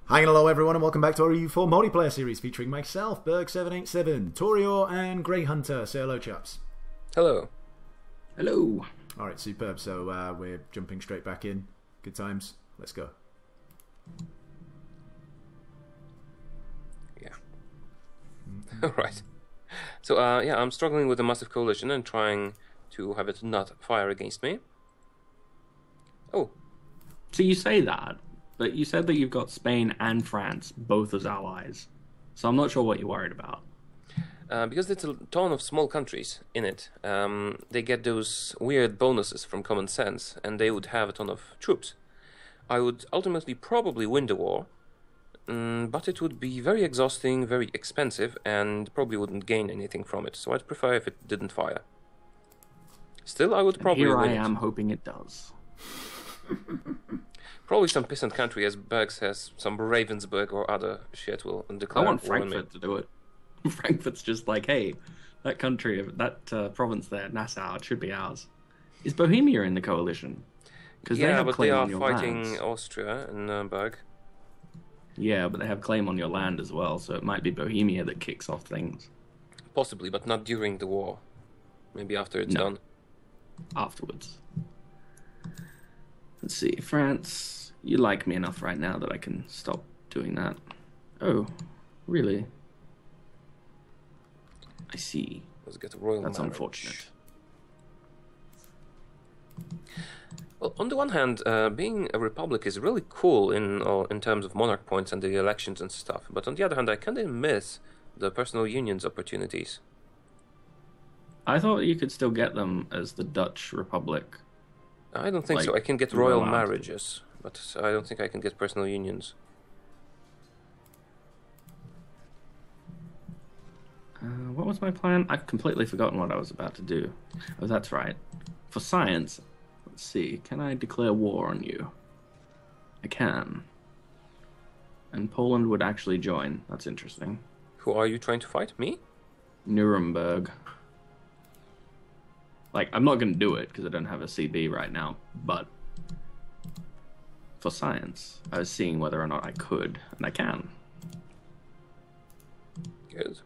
Hi and hello everyone and welcome back to our EU4 multiplayer series featuring myself, Berg787, Torior and Grey Hunter. Say hello chaps. Hello. Hello. Alright, superb. So we're jumping straight back in. Good times. Let's go. Yeah. Alright. So yeah, I'm struggling with a massive coalition and trying to have it not fire against me. Oh. So you say that, but you said that you've got Spain and France both as allies. So I'm not sure what you're worried about. Because it's a ton of small countries in it, they get those weird bonuses from common sense, and they would have a ton of troops. I would ultimately probably win the war, but it would be very exhausting, very expensive, and probably wouldn't gain anything from it, so I'd prefer if it didn't fire. Still, I would probably win win Here I am hoping it does. Probably some peasant country, as Berg says, some Ravensburg or other shit will declare I want war on me. Frankfurt to do it. Frankfurt's just like, hey, that country, that province there, Nassau, it should be ours. Is Bohemia in the coalition? Because Yeah, they have but claim they are on your fighting lands. Austria and Berg. Yeah, but they have claim on your land as well, so it might be Bohemia that kicks off things. Possibly, but not during the war. Maybe after it's No. done. Afterwards. Let's see, France, you like me enough right now that I can stop doing that. Oh, really? I see. Let's get a royal That's marriage. unfortunate. Well, on the one hand, being a republic is really cool in terms of monarch points and the elections and stuff. But on the other hand, I kind of miss the personal unions opportunities. I thought you could still get them as the Dutch Republic. I don't think so. Like, I can get you're royal allowed to. marriages, but I don't think I can get personal unions. What was my plan? I've completely forgotten what I was about to do. Oh, that's right. For science, let's see. Can I declare war on you? I can. And Poland would actually join. That's interesting. Who are you trying to fight? Me? Nuremberg. Like, I'm not going to do it because I don't have a CB right now, but for science, I was seeing whether or not I could, and I can. Good.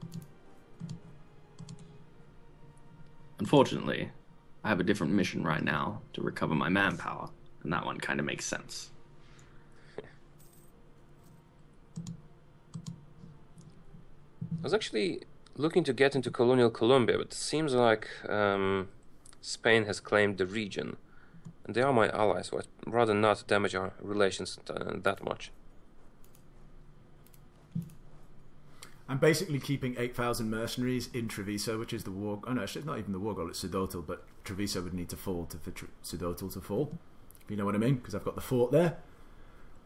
Unfortunately, I have a different mission right now to recover my manpower, and that one kind of makes sense. I was actually looking to get into colonial Colombia, but it seems like Spain has claimed the region. And they are my allies, so I'd rather not damage our relations that much. I'm basically keeping 8,000 mercenaries in Treviso, which is the war... Oh no, actually, it's not even the war goal, it's Sudotl, but Treviso would need to fall for Sudotl to fall. If you know what I mean, because I've got the fort there.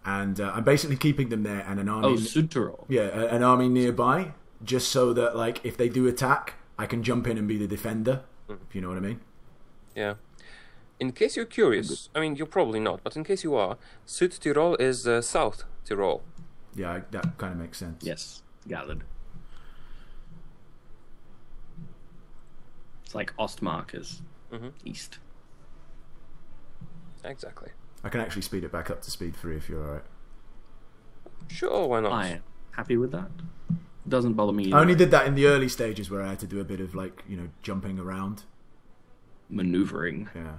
And I'm basically keeping them there and an army... Oh, Südtirol. Yeah, an army nearby, just so that, like, if they do attack, I can jump in and be the defender, if you know what I mean. Yeah. In case you're curious, I mean, you're probably not, but in case you are, Südtirol is South Tyrol. Yeah, that kind of makes sense. Yes, gathered. It's like Ostmark is east. Exactly. I can actually speed it back up to speed 3 if you're alright. Sure, why not? I am happy with that. Doesn't bother me either. I only did that in the early stages where I had to do a bit of, like, you know, jumping around. Maneuvering. Yeah.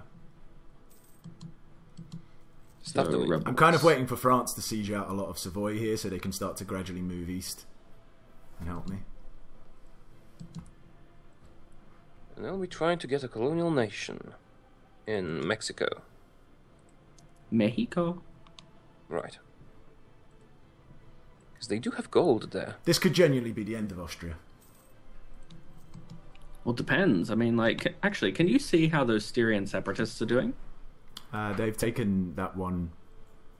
Stop doing it. rebels. I'm kind of waiting for France to siege out a lot of Savoy here so they can start to gradually move east and help me. And then we're trying to get a colonial nation in Mexico. Mexico. Right. Because they do have gold there. This could genuinely be the end of Austria. Well, depends. I mean, like, actually, can you see how those Styrian separatists are doing? They've taken that one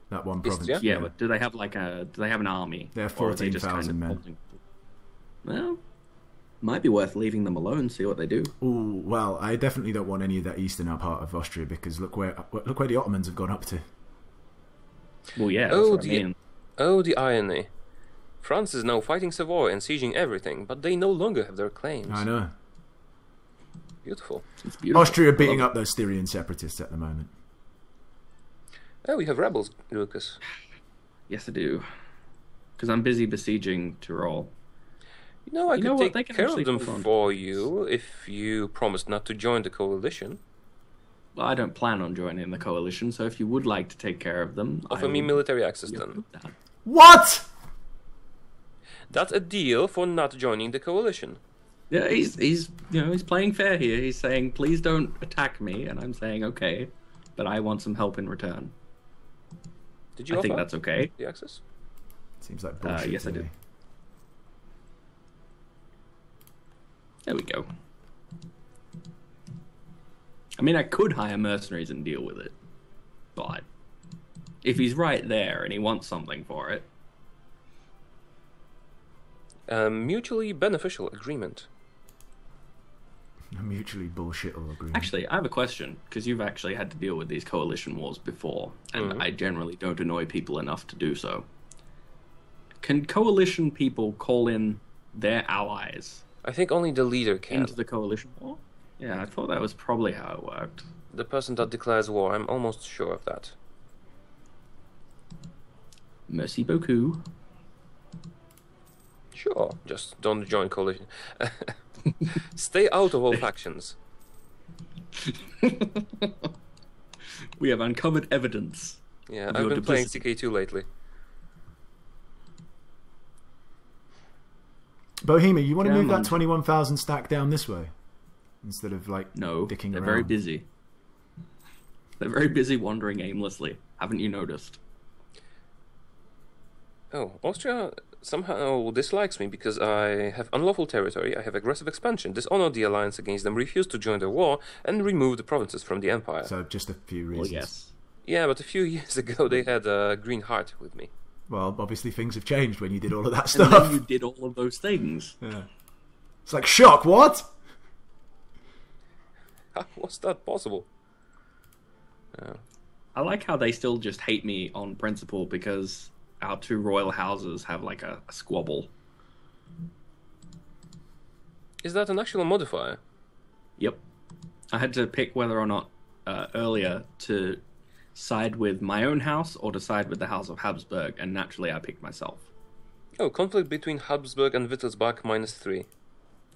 province. Istria? Yeah, but do they have like do they have an army? They have Or are they just 14,000 men. holding- Well, might be worth leaving them alone. See what they do. Ooh, well, I definitely don't want any of that eastern part of Austria because look where the Ottomans have gone up to. Well, yeah. That's Oh, what I mean. the irony. France is now fighting Savoy and sieging everything, but they no longer have their claims. I know. Beautiful. It's beautiful. Austria I beating love up those Styrian separatists at the moment. Oh, we have rebels, Lucas. Yes, I do. Because I'm busy besieging Tyrol. You know, I You could know what? They take can care actually of them hold on to for this. you if you promise not to join the coalition. Well, I don't plan on joining the coalition, so if you would like to take care of them, Offer I me would military access be okay then. with that. What? That's a deal for not joining the coalition. Yeah, he's he's playing fair here. He's saying, please don't attack me, and I'm saying okay, but I want some help in return. Did you I offer think that's okay. the access? Seems like bullshit. Yes, I to did. me. There we go. I mean, I could hire mercenaries and deal with it, but if he's right there and he wants something for it, A mutually beneficial agreement. A mutually bullshitable agreement. actually, I have a question because you've actually had to deal with these coalition wars before, and I generally don't annoy people enough to do so. Can coalition people call in their allies I think only the leader can. into the coalition war? Yeah, I thought that was probably how it worked. The person that declares war, I'm almost sure of that. Merci beaucoup. Sure, just don't join coalition. Stay out of all factions. We have uncovered evidence. Yeah, Of I've your been playing duplicity. CK2 lately. Bohemia, you want to move Come on. that 21,000 stack down this way instead of like No, dicking they're around. very busy. They're very busy wandering aimlessly. Haven't you noticed? Oh, Austria somehow dislikes me because I have unlawful territory, I have aggressive expansion, dishonored the alliance against them, refused to join the war, and removed the provinces from the empire. So just a few reasons. Well, yes. Yeah, but a few years ago they had a green heart with me. Well, obviously things have changed when you did all of that And stuff. then you did all of those things. Yeah. It's like shock. What? How was that possible? I like how they still just hate me on principle because our two royal houses have like a squabble. Is that an actual modifier? Yep. I had to pick whether or not earlier to side with my own house or to side with the House of Habsburg, and naturally I picked myself. Oh, conflict between Habsburg and Wittelsbach -3.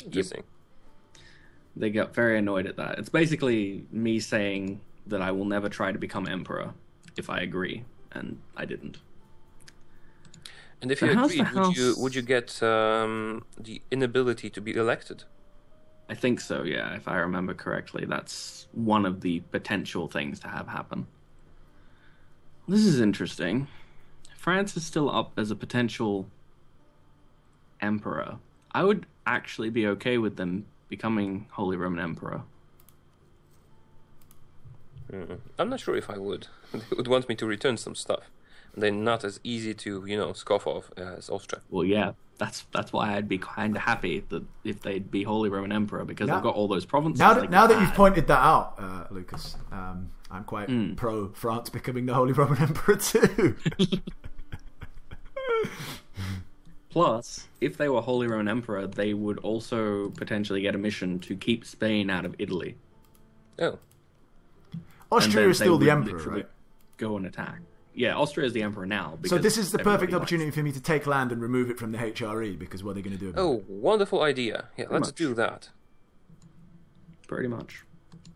Interesting. They got very annoyed at that. It's basically me saying that I will never try to become emperor if I agree, and I didn't. And if So you how's the agreed, house- would you get the inability to be elected? I think so, yeah, if I remember correctly. That's one of the potential things to have happen. This is interesting. France is still up as a potential emperor. I would actually be okay with them becoming Holy Roman Emperor. I'm not sure if I would. They would want me to return some stuff. And they're not as easy to, scoff off as Austria. Well, yeah, that's why I'd be kind of happy that if they'd be Holy Roman Emperor, because they've got all those provinces. Now they that, can now that you've add. pointed that out, Lucas, I'm quite pro France becoming the Holy Roman Emperor too. Plus, if they were Holy Roman Emperor, they would also potentially get a mission to keep Spain out of Italy. Oh, Austria then is they still the would emperor, literally right? Go and attack. Yeah, Austria is the emperor now. So because this is the everybody perfect likes- opportunity for me to take land and remove it from the HRE, because what are they going to do about it? oh, wonderful idea. Yeah, let's much. do that. Pretty much.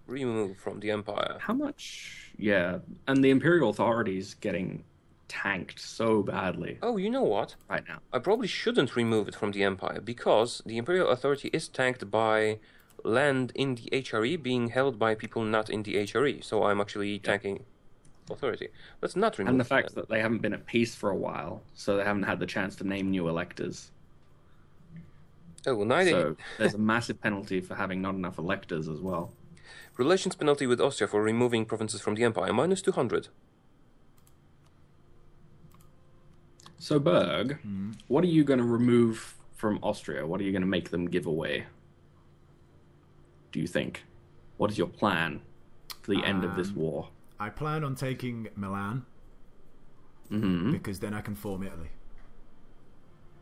Remove from the empire. How much? Yeah, and the imperial authorities getting tanked so badly Oh, you know what? right now. I probably shouldn't remove it from the empire because the imperial authority is tanked by land in the HRE being held by people not in the HRE. So I'm actually tanking authority. Let's not remove And the it fact then. that they haven't been at peace for a while, so they haven't had the chance to name new electors. Oh, neither. So there's a massive penalty for having not enough electors as well. Relations penalty with Austria for removing provinces from the empire -200. So Berg, what are you going to remove from Austria? What are you going to make them give away? Do you think? What is your plan for the end of this war? I plan on taking Milan, because then I can form Italy.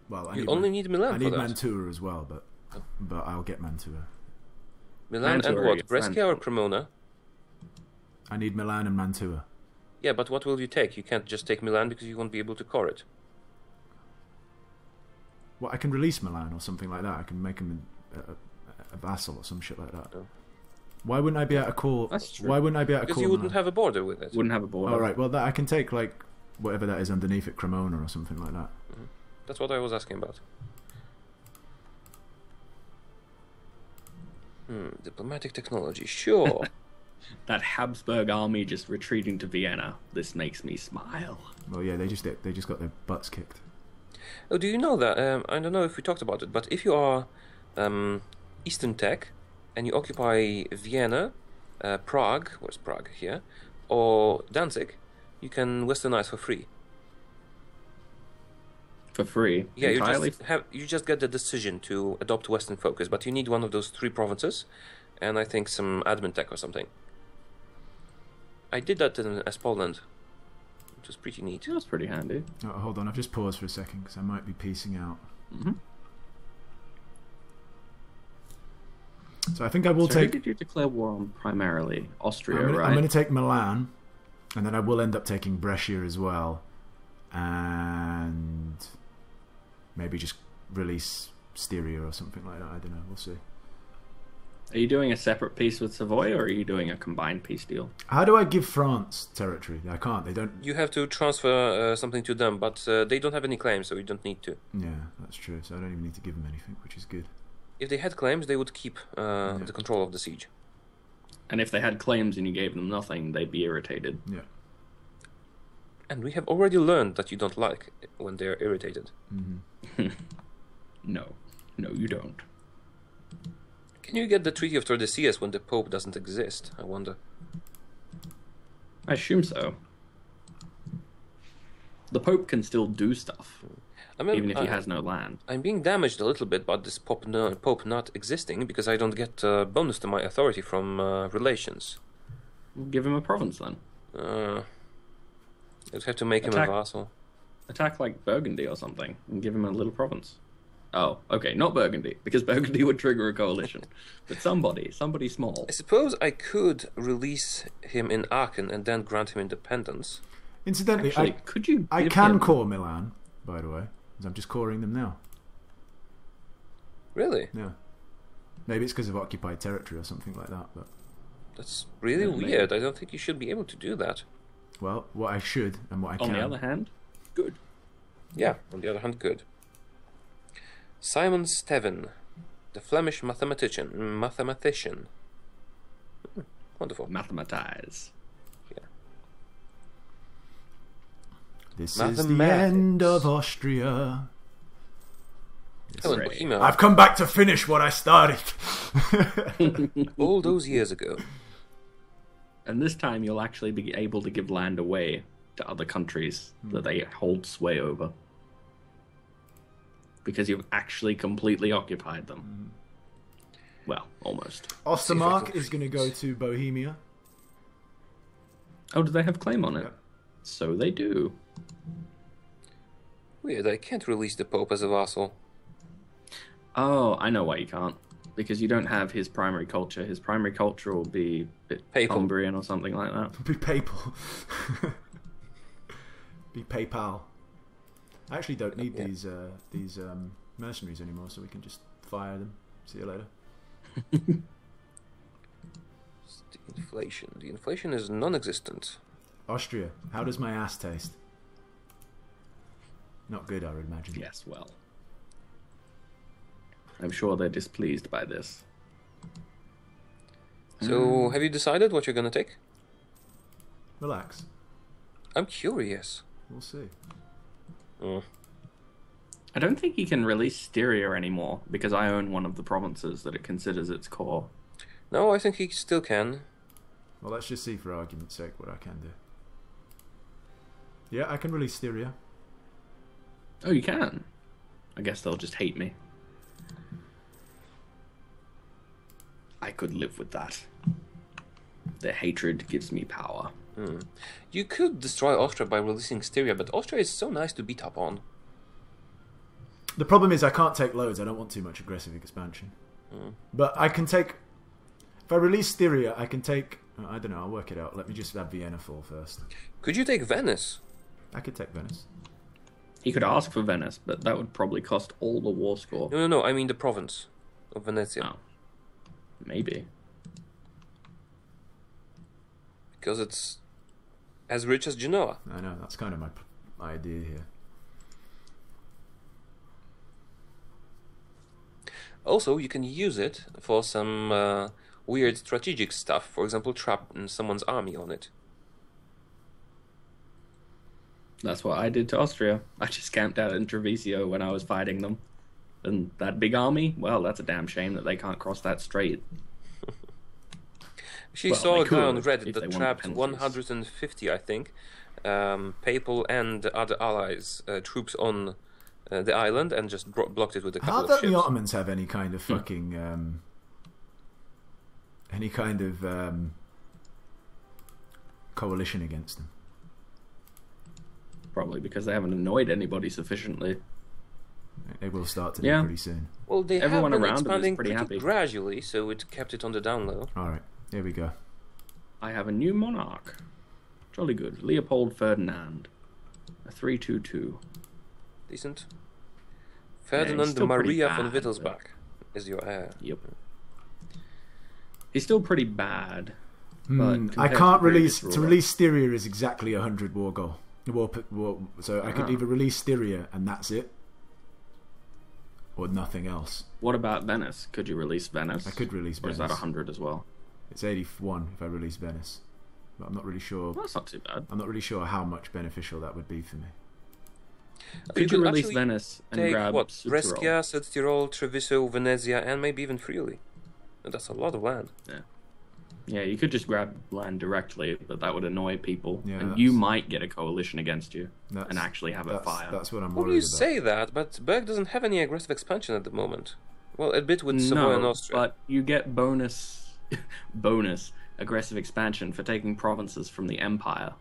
Well, I You need only need Milan I for need that. Mantua as well, but I'll get Mantua. Milan and Mantua, what? your Brescia friend. or Cremona? I need Milan and Mantua. Yeah, but what will you take? You can't just take Milan because you won't be able to core it. Well, I can release Milan or something like that. I can make him a vassal or some shit like that. Oh. Why wouldn't I be able to call? That's true. Why wouldn't I be able to Because call? you wouldn't Milan? have a border with it. Wouldn't have a border. All right. Well, I can take like whatever that is underneath it, Cremona or something like that. That's what I was asking about. Diplomatic technology, sure. That Habsburg army just retreating to Vienna. This makes me smile. Well, yeah, they just got their butts kicked. Oh, do you know that? I don't know if we talked about it, but if you are Eastern Tech and you occupy Vienna, Prague, where's Prague here, or Danzig, you can westernize for free. For free? Yeah, entirely? you just get the decision to adopt Western focus, but you need one of those 3 provinces, and I think some admin tech or something. I did that as Poland, which was pretty neat. That's pretty handy. Oh, hold on, I've just paused for a second because I might be piecing out. Mm-hmm. So I think I will So who take. did you declare war on primarily? Austria, right? I'm going to take Milan, and then I will end up taking Brescia as well, and maybe just release Styria or something like that. I don't know. We'll see. Are you doing a separate peace with Savoy, or are you doing a combined peace deal? How do I give France territory? I can't. They don't. You have to transfer something to them, but they don't have any claims, so you don't need to. Yeah, that's true. So I don't even need to give them anything, which is good. If they had claims, they would keep the control of the siege. And if they had claims and you gave them nothing, they'd be irritated. Yeah. And we have already learned that you don't like when they're irritated. Mm-hmm. No, you don't. Can you get the Treaty of Tordesillas when the Pope doesn't exist? I wonder. I assume so. The Pope can still do stuff, I mean, even if he has no land. I'm being damaged a little bit by this Pope not existing because I don't get bonus to my authority from relations. Give him a province then. You'd have to make him a vassal. Attack like Burgundy or something and give him a little province. Oh, okay, not Burgundy, because Burgundy would trigger a coalition. But somebody small. I suppose I could release him in Aachen and then grant him independence. Incidentally, Actually, could you? I give can him... core Milan, by the way, because I'm just coring them now. Really? Yeah. Maybe it's because of occupied territory or something like that. But That's really weird. I don't think you should be able to do that. well, what I should and what I can. On the other hand, good. Yeah, on the other hand, good. Simon Steven, the Flemish mathematician. Wonderful. Mathematize. Yeah. This is the end of Austria. Oh, and Right. Bohemia. I've come back to finish what I started. All those years ago. And this time you'll actually be able to give land away to other countries that they hold sway over. Because you've actually completely occupied them. Well, almost. Ostermark is going to go to Bohemia. Oh, do they have claim on it? Yeah. So they do. Weird, I can't release the Pope as a vassal. Oh, I know why you can't. Because you don't have his primary culture. His primary culture will be Papal. Cumbrian or something like that. Be papal. Be PayPal. I actually don't need these mercenaries anymore, so we can just fire them. See you later. The inflation. The inflation is non-existent. Austria. How does my ass taste? Not good, I would imagine. Yes, well. I'm sure they're displeased by this. So, have you decided what you're going to take? Relax. I'm curious. We'll see. I don't think you can release Styria anymore, because I own one of the provinces that it considers its core. No, I think he still can. Well, let's just see for argument's sake what I can do. Yeah, I can release Styria. Oh, you can? I guess they'll just hate me. I could live with that. Their hatred gives me power. You could destroy Austria by releasing Styria, but Austria is so nice to beat up on. The problem is I can't take loads. I don't want too much aggressive expansion. But I can take... If I release Styria, I can take... I don't know, I'll work it out. Let me just have Vienna fall first. Could you take Venice? I could take Venice. He could ask for Venice, but that would probably cost all the war score. No. I mean the province of Venezia. Oh. Maybe. Because it's as rich as Genoa. I know, that's kind of my idea here. Also, you can use it for some weird strategic stuff. For example, trap someone's army on it. That's what I did to Austria. I just camped out in Treviso when I was fighting them. And that big army, well, that's a damn shame that they can't cross that strait. She saw a guy on Reddit if they that want trapped penalties. 150, I think, papal and other allies troops on the island and just blocked it with a couple How of don't ships. the Ottomans have any kind of fucking coalition against them? Probably because they haven't annoyed anybody sufficiently. They will start to Yeah. do pretty soon. Well, they Everyone have been around them is expanding pretty happy. gradually, so it kept it on the down low. Alright, here we go. I have a new monarch. Jolly good. Leopold Ferdinand. A 322. Decent. he's Ferdinand still pretty Maria von bad, Wittelsbach is your heir. Yep. He's still pretty bad. But I compared can't to release... previous To ruler- release Styria is exactly 100 war goal. So I could Ah. either release Styria and that's it, or nothing else. What about Venice? Could you release Venice? I could release Or is that Venice. 100 as well? It's 81 if I release Venice, but I'm not really sure. Well, that's not too bad. I'm not really sure how much beneficial that would be for me. Could you release actually Venice and take grab what? Südtirol? Brescia, Südtirol, Treviso, Venezia, and maybe even Friuli. And that's a lot of land. Yeah, you could just grab land directly, but that would annoy people, Yeah, and you that's- might get a coalition against you That's- and actually have a fire. That's what I'm Well, worried you about. say that, but Berg doesn't have any aggressive expansion at the moment. Well, a bit with Savoy and No, Austria. but you get bonus aggressive expansion for taking provinces from the empire.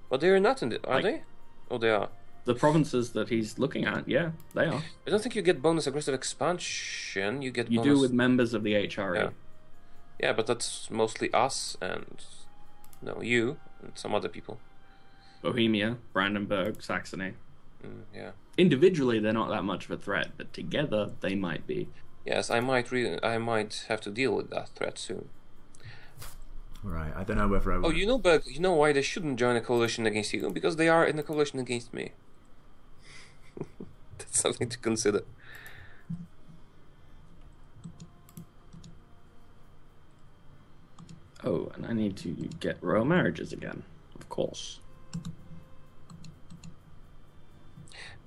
But they're not in the... Are Like- they? Oh, they are. The provinces that he's looking at, yeah, they are. I don't think you get bonus aggressive expansion. You get You bonus... do with members of the HRE. Yeah. Yeah, but that's mostly us and... No, you and some other people. Bohemia, Brandenburg, Saxony. Yeah. Individually, they're not that much of a threat, but together they might be. Yes, I might have to deal with that threat soon. Right, I don't know whether I will. Oh, you know, Berg, you know why they shouldn't join a coalition against you? Because they are in a coalition against me. That's something to consider. Oh, and I need to get royal marriages again, of course.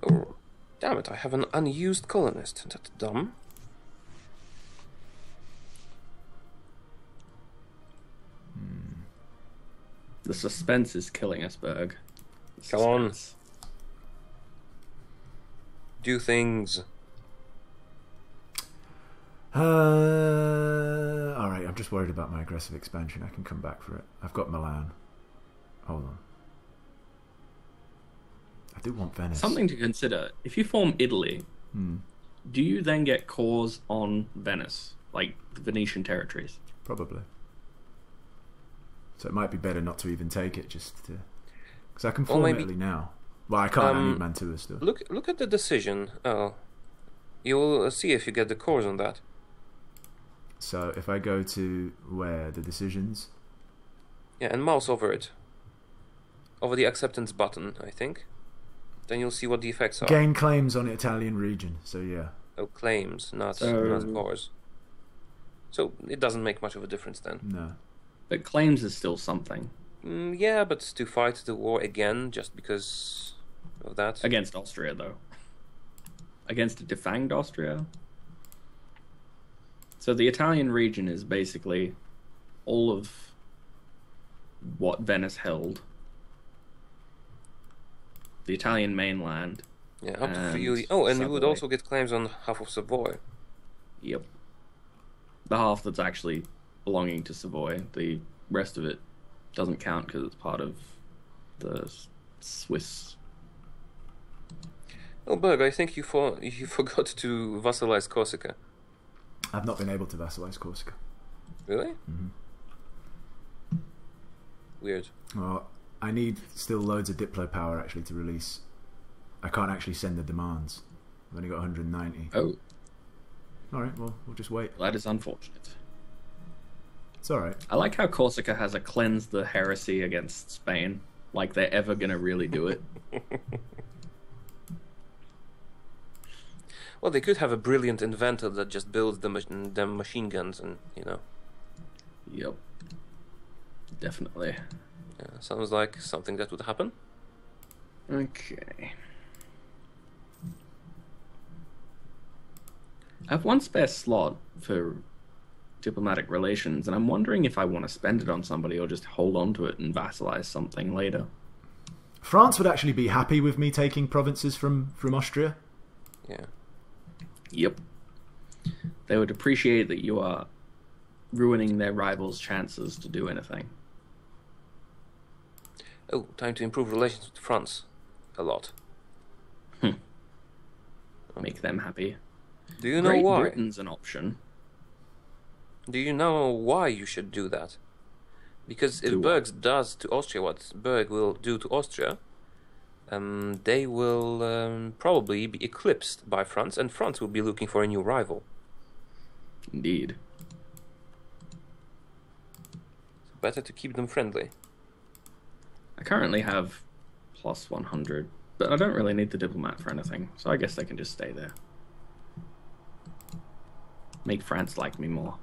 Oh, damn it, I have an unused colonist. That's dumb. The suspense is killing us, Berg. The Come on. suspense. Do things. Alright, I'm just worried about my aggressive expansion. I can come back for it. I've got Milan. Hold on. I do want Venice. Something to consider. If you form Italy, do you then get cores on Venice? Like the Venetian territories? Probably. So it might be better not to even take it, just to... Because I can form maybe- Italy now. Well, I can't. I need Mantua still. Look at the decision. Oh. You'll see if you get the cores on that. So if I go to where? The decisions? Yeah, and mouse over it. Over the acceptance button, I think. Then you'll see what the effects are. Gain claims on Italian region. So yeah. Oh, claims, not cores. So it doesn't make much of a difference then. No. But claims is still something. Yeah, but to fight the war again just because of that. Against Austria, though. Against a defanged Austria. So the Italian region is basically all of what Venice held. The Italian mainland. Yeah, up to and Friuli. Oh, and you would Savoy. also get claims on half of Savoy. Yep. The half that's actually belonging to Savoy. The rest of it doesn't count because it's part of the Swiss. Oh, Berg, I think you forgot to vassalize Corsica. I've not been able to vassalize Corsica. Really? Weird. Well, I need still loads of Diplo power actually to release I can't actually send the demands. I've only got 190. Oh. Alright, well, we'll just wait. That is unfortunate. It's alright. I like how Corsica has a cleanse the heresy against Spain. Like they're ever going to really do it. Well, they could have a brilliant inventor that just builds them machine guns and, Yep. Definitely. Yeah, sounds like something that would happen. Okay. I have one spare slot for diplomatic relations, and I'm wondering if I want to spend it on somebody or just hold on to it and vassalize something later. France would actually be happy with me taking provinces from Austria. Yeah. Yep. They would appreciate that you are ruining their rivals' chances to do anything. Oh, time to improve relations with France. A lot. Make them happy. Do you know Great why? Britain's an option. Do you know why you should do that? Because if Berg does to Austria what Berg will do to Austria, they will probably be eclipsed by France, and France will be looking for a new rival. Indeed. So better to keep them friendly. I currently have plus 100, but I don't really need the diplomat for anything, so I guess they can just stay there. Make France like me more.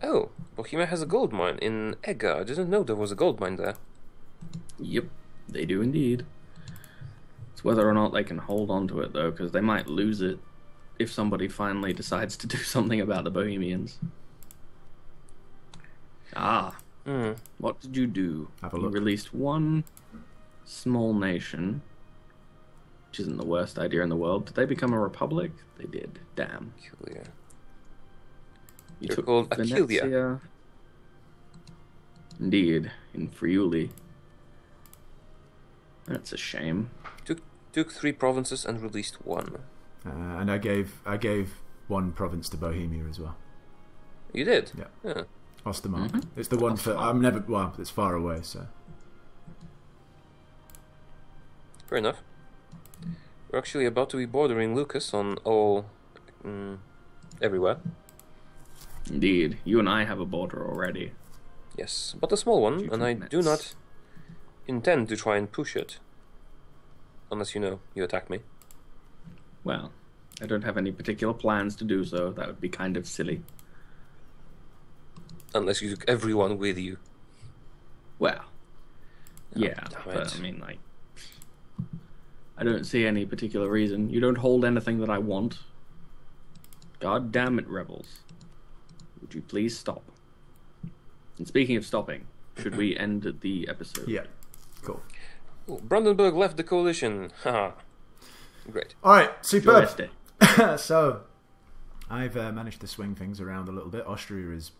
Oh, Bohemia has a gold mine in Ega. I didn't know there was a gold mine there. Yep, they do indeed. It's whether or not they can hold on to it, though, because they might lose it if somebody finally decides to do something about the Bohemians. Ah, what did you do? Have a You look. released one small nation, which isn't the worst idea in the world. Did they become a republic? They did. Damn. Aquileia. You They're took called Aquileia. Venezia. Indeed, in Friuli. That's a shame. Took 3 provinces and released 1. And I gave one province to Bohemia as well. You did? Yeah. Ostermark. Mm-hmm. It's the one for... I'm never... Well, it's far away, so... Fair enough. We're actually about to be bordering Lucas on all... everywhere. Indeed. You and I have a border already. Yes, but a small one, and I do not intend to try and push it. Unless you attack me. Well, I don't have any particular plans to do so. That would be kind of silly. Unless you took everyone with you. Well, yeah, damn but it. I mean, like, I don't see any particular reason. You don't hold anything that I want. God damn it, rebels. Would you please stop? And speaking of stopping, should we end the episode? Yeah. Cool. Oh, Brandenburg left the coalition. Haha. Great. Alright, superb. Joystick. So, I've managed to swing things around a little bit. Austria is...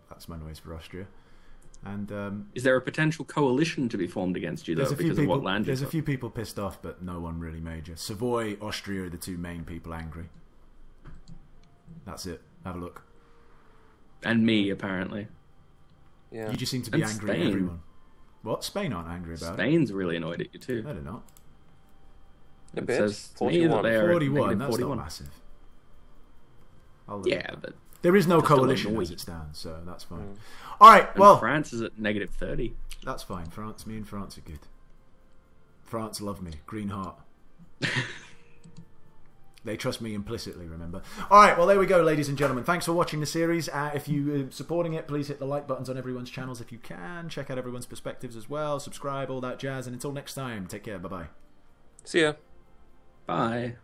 That's my noise for Austria. And Is there a potential coalition to be formed against you, though, because of what land you there's a took? few people pissed off, but no one really major. Savoy, Austria are the 2 main people angry. That's it. Have a look. And me, apparently. Yeah. You just seem to be And angry at Spain. everyone. What? Spain aren't angry about Spain's really annoyed at you, too. it. No, they're not. A It bit. says to me that 41. they are at 41, negative that's 41. not massive. I'll look Yeah, at that. but There is no Just a little coalition annoyed. as it stands, so that's fine. Alright, and well, France is at negative 30. that's fine. Me and France are good. France love me. Green heart. They trust me implicitly, remember. Alright, well, there we go, ladies and gentlemen. Thanks for watching the series. If you're supporting it, please hit the like buttons on everyone's channels if you can. Check out everyone's perspectives as well. Subscribe, all that jazz. And until next time, take care. Bye-bye. See ya. Bye.